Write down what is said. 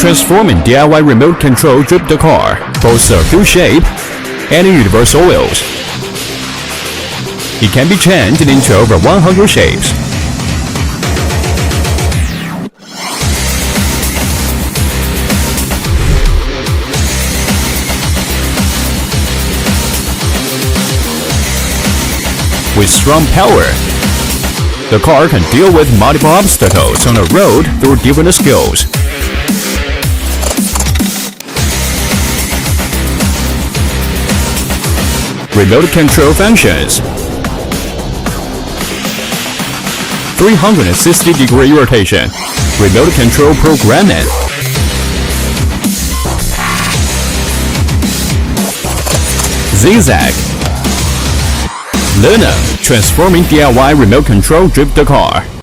transforming DIY remote control drift the car, both circular shape and universal oils. It can be changed into over 100 shapes. With strong power, the car can deal with multiple obstacles on the road through different skills. Remote control functions. 360-degree rotation. Remote control programming. Zigzag. Lenka, transforming DIY remote control drift the car.